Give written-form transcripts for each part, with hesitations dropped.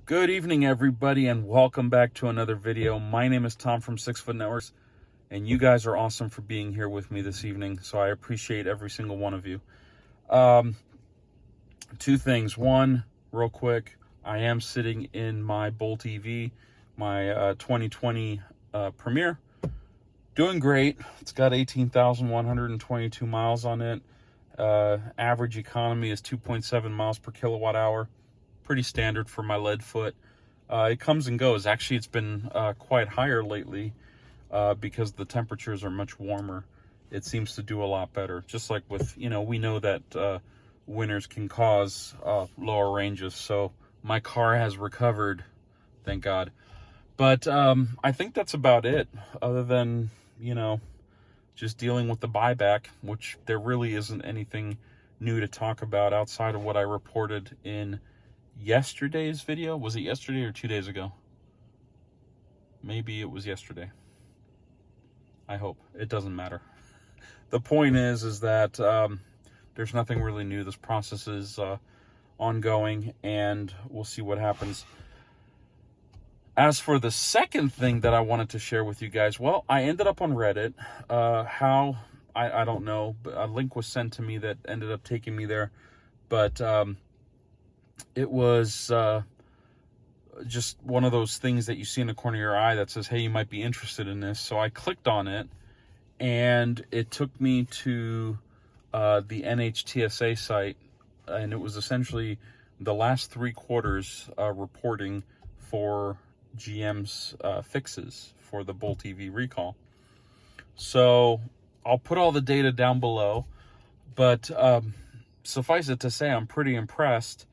Good evening, everybody, and welcome back to another video. My name is Tom from 6 Foot Networks, and you guys are awesome for being here with me this evening, so I appreciate every single one of you. Two things. One, real quick, I am sitting in my Bolt EV, my 2020 Premier. Doing great. It's got 18,122 miles on it. Average economy is 2.7 miles per kilowatt hour. Pretty standard for my lead foot. It comes and goes. Actually, it's been quite higher lately because the temperatures are much warmer. It seems to do a lot better. Just like with, we know that winters can cause lower ranges. So my car has recovered, thank God. But I think that's about it, other than, just dealing with the buyback, which there really isn't anything new to talk about outside of what I reported in yesterday's video. Was it yesterday or 2 days ago? Maybe it was yesterday. I hope. It doesn't matter. The point is that there's nothing really new. This process is ongoing, and we'll see what happens. As for the second thing that I wanted to share with you guys, well, I ended up on Reddit. I don't know, but a link was sent to me that ended up taking me there. But it was just one of those things that you see in the corner of your eye that says, hey, you might be interested in this. So I clicked on it, and it took me to the NHTSA site, and it was essentially the last 3 quarters reporting for GM's fixes for the Bolt EV recall. So I'll put all the data down below, but suffice it to say, I'm pretty impressed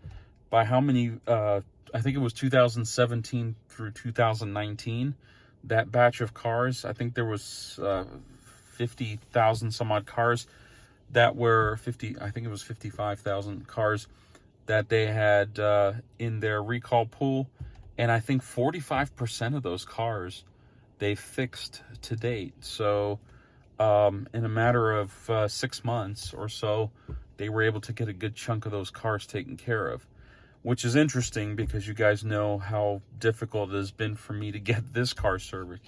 by how many, I think it was 2017 through 2019, that batch of cars. I think there was 50,000 some odd cars that were 55,000 cars that they had in their recall pool. And I think 45% of those cars they fixed to date. So in a matter of 6 months or so, they were able to get a good chunk of those cars taken care of, which is interesting because you guys know how difficult it has been for me to get this car serviced.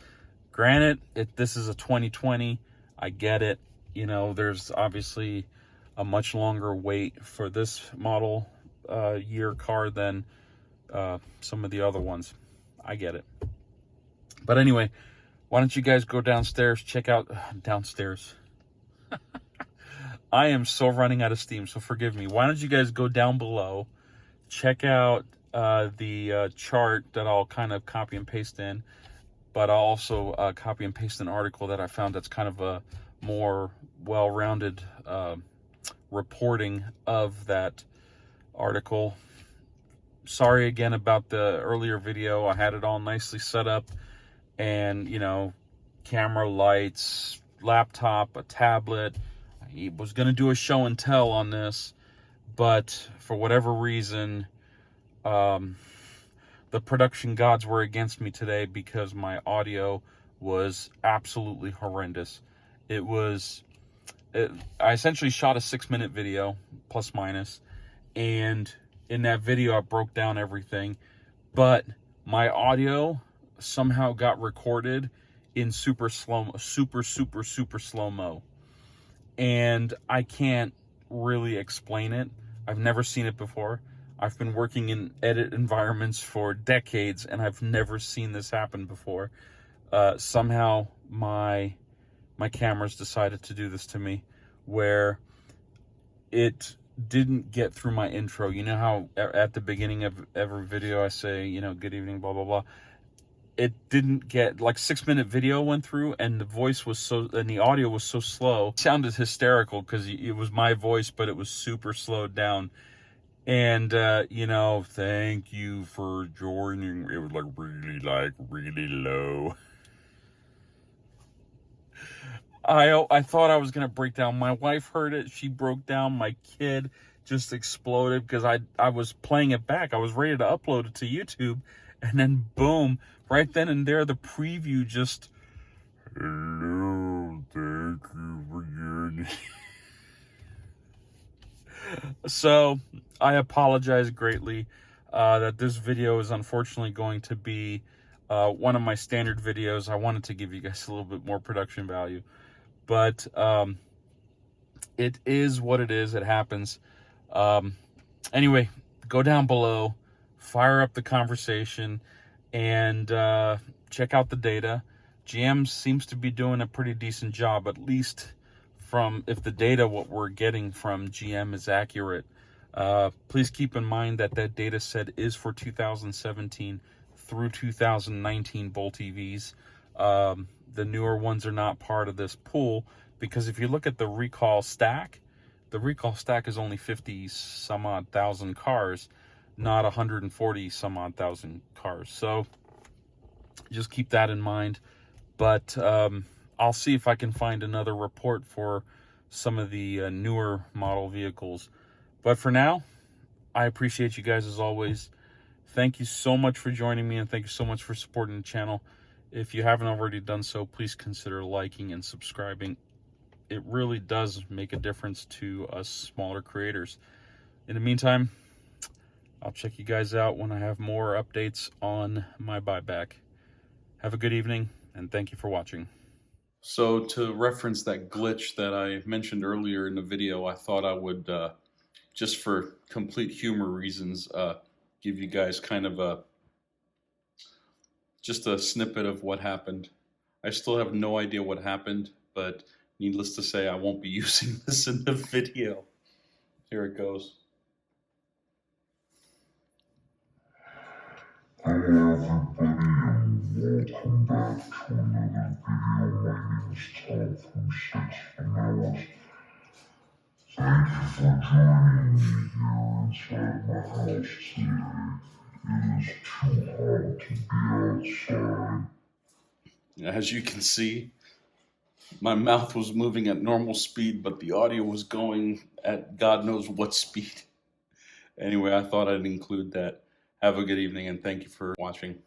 Granted, this is a 2020. I get it. There's obviously a much longer wait for this model year car than some of the other ones. I get it. But anyway, why don't you guys go downstairs, check out downstairs. I am so running out of steam, so forgive me. Why don't you guys go down below, check out the chart that I'll kind of copy and paste in, but I'll also copy and paste an article that I found that's kind of a more well-rounded reporting of that article. Sorry again about the earlier video. I had it all nicely set up, and camera, lights, laptop, a tablet. I was going to do a show and tell on this, but for whatever reason, the production gods were against me today because my audio was absolutely horrendous. I essentially shot a 6-minute video, plus minus, and in that video I broke down everything, but my audio somehow got recorded in super slow-mo, super slow-mo. And I can't really explain it. I've never seen it before. I've been working in edit environments for decades, and I've never seen this happen before. Somehow my cameras decided to do this to me, where it didn't get through my intro. You know how at the beginning of every video I say, good evening, blah, blah, blah. It didn't get, 6-minute video went through, and the audio was so slow. It sounded hysterical because it was my voice, but it was super slowed down. And, thank you for joining. It was really low. I thought I was going to break down. My wife heard it. She broke down. My kid just exploded because I was playing it back. I was ready to upload it to YouTube. And then, boom, right then and there, the preview just, hello, thank you for joining. So I apologize greatly. that this video is unfortunately going to be one of my standard videos. I wanted to give you guys a little bit more production value, but it is what it is. It happens. Anyway, go down below, fire up the conversation, and check out the data. GM seems to be doing a pretty decent job, at least from if the data what we're getting from GM is accurate. Please keep in mind that that data set is for 2017 through 2019 Bolt EVs. The newer ones are not part of this pool, because if you look at the recall stack is only 50 some odd thousand cars, not 140 some odd thousand cars. So just keep that in mind. But I'll see if I can find another report for some of the newer model vehicles. But for now, I appreciate you guys as always. Thank you so much for joining me, and thank you so much for supporting the channel. If you haven't already done so, please consider liking and subscribing. It really does make a difference to us smaller creators. In the meantime, I'll check you guys out when I have more updates on my buyback. Have a good evening, and thank you for watching. So to reference that glitch that I mentioned earlier in the video, I thought I would, just for complete humor reasons, give you guys kind of just a snippet of what happened. I still have no idea what happened, but needless to say, I won't be using this in the video. Here it goes. Hello everybody, and welcome back to another video. My name is Tom from 6 Vanillas. Thank you for joining me here inside my house today. It is too hot to be outside. As you can see, my mouth was moving at normal speed, but the audio was going at God knows what speed. Anyway, I thought I'd include that. Have a good evening, and thank you for watching.